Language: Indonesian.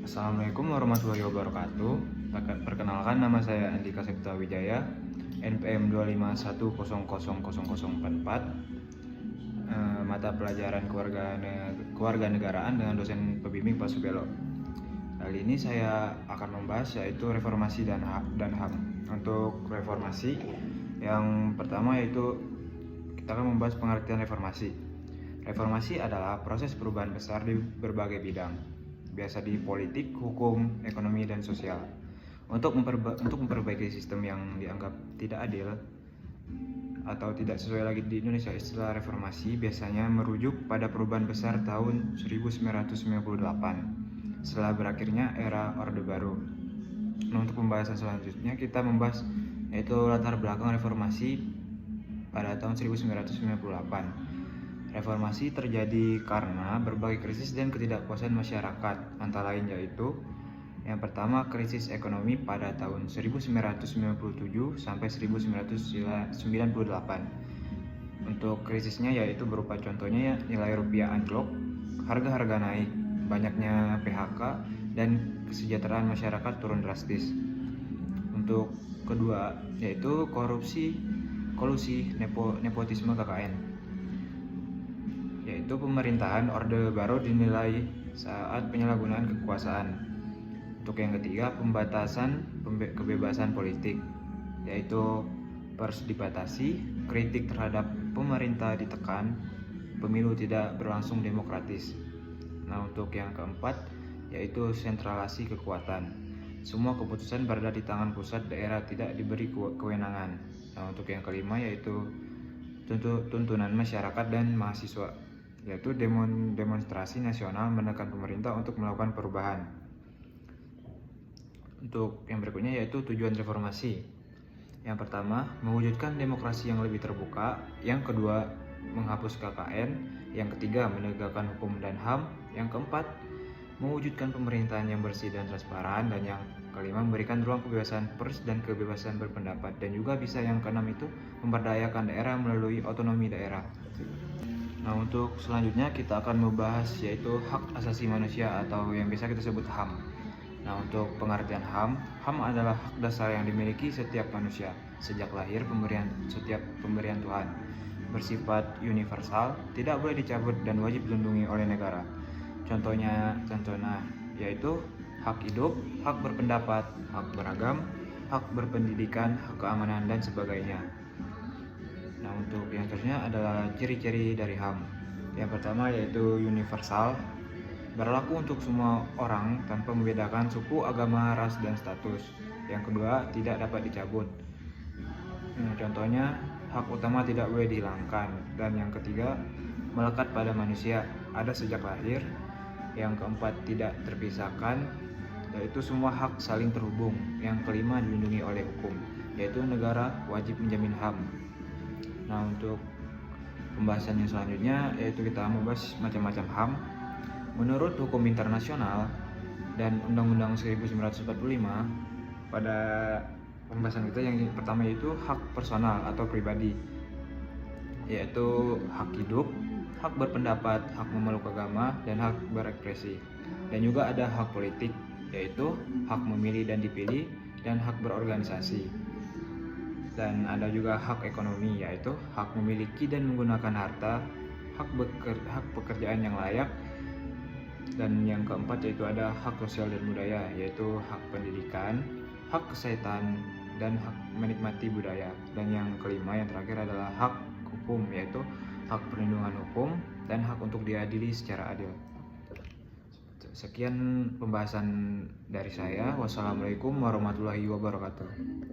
Assalamualaikum warahmatullahi wabarakatuh. Perkenalkan, nama saya Andika Septa Wijaya, NPM 251000044. Mata pelajaran kewarganegaraan dengan dosen pembimbing Pak Subelo. Kali ini saya akan membahas yaitu reformasi dan HAM. Untuk reformasi, yang pertama yaitu kita akan membahas pengertian reformasi. Reformasi adalah proses perubahan besar di berbagai bidang, biasa di politik, hukum, ekonomi, dan sosial, untuk memperbaiki sistem yang dianggap tidak adil atau tidak sesuai lagi di Indonesia. Istilah reformasi biasanya merujuk pada perubahan besar tahun 1998 setelah berakhirnya era Orde Baru. Nah, untuk pembahasan selanjutnya kita membahas yaitu latar belakang reformasi pada tahun 1998. Reformasi terjadi karena berbagai krisis dan ketidakpuasan masyarakat, antara lain yaitu yang pertama, krisis ekonomi pada tahun 1997 sampai 1998. Untuk krisisnya yaitu berupa contohnya nilai rupiah anjlok, harga-harga naik, banyaknya PHK, dan kesejahteraan masyarakat turun drastis. Untuk kedua yaitu kolusi nepotisme KKN, yaitu pemerintahan Orde Baru dinilai saat penyalahgunaan kekuasaan. Untuk yang ketiga, pembatasan kebebasan politik, yaitu pers dibatasi, kritik terhadap pemerintah ditekan, pemilu tidak berlangsung demokratis. Nah, untuk yang keempat yaitu sentralisasi kekuatan, semua keputusan berada di tangan pusat, daerah tidak diberi kewenangan. Nah, untuk yang kelima yaitu tuntunan masyarakat dan mahasiswa, yaitu demonstrasi nasional menekan pemerintah untuk melakukan perubahan. Untuk yang berikutnya yaitu tujuan reformasi. Yang pertama, mewujudkan demokrasi yang lebih terbuka. Yang kedua, menghapus KKN. Yang ketiga, menegakkan hukum dan HAM. Yang keempat, mewujudkan pemerintahan yang bersih dan transparan. Dan yang kelima, memberikan ruang kebebasan pers dan kebebasan berpendapat. Dan juga bisa yang keenam itu memberdayakan daerah melalui otonomi daerah. Nah, untuk selanjutnya kita akan membahas yaitu hak asasi manusia atau yang biasa kita sebut HAM. Nah, untuk pengertian HAM adalah hak dasar yang dimiliki setiap manusia sejak lahir setiap pemberian Tuhan, bersifat universal, tidak boleh dicabut dan wajib dilindungi oleh negara. Contohnya yaitu hak hidup, hak berpendapat, hak beragam, hak berpendidikan, hak keamanan, dan sebagainya. Nah, untuk yang seterusnya adalah ciri-ciri dari HAM. Yang pertama yaitu universal, berlaku untuk semua orang tanpa membedakan suku, agama, ras, dan status. Yang kedua, tidak dapat dicabut. Contohnya, hak utama tidak boleh dihilangkan. Dan yang ketiga, melekat pada manusia, ada sejak lahir. Yang keempat, tidak terpisahkan, yaitu semua hak saling terhubung. Yang kelima, dilindungi oleh hukum, yaitu negara wajib menjamin HAM. Nah, untuk pembahasan yang selanjutnya yaitu kita membahas macam-macam HAM. Menurut hukum internasional dan Undang-Undang 1945, pada pembahasan kita yang pertama yaitu hak personal atau pribadi, yaitu hak hidup, hak berpendapat, hak memeluk agama, dan hak berekspresi. Dan juga ada hak politik, yaitu hak memilih dan dipilih, dan hak berorganisasi. Dan ada juga hak ekonomi, yaitu hak memiliki dan menggunakan harta, hak pekerjaan yang layak. Dan yang keempat yaitu ada hak sosial dan budaya, yaitu hak pendidikan, hak kesehatan, dan hak menikmati budaya. Dan yang kelima yang terakhir adalah hak hukum, yaitu hak perlindungan hukum dan hak untuk diadili secara adil. Sekian pembahasan dari saya. Wassalamualaikum warahmatullahi wabarakatuh.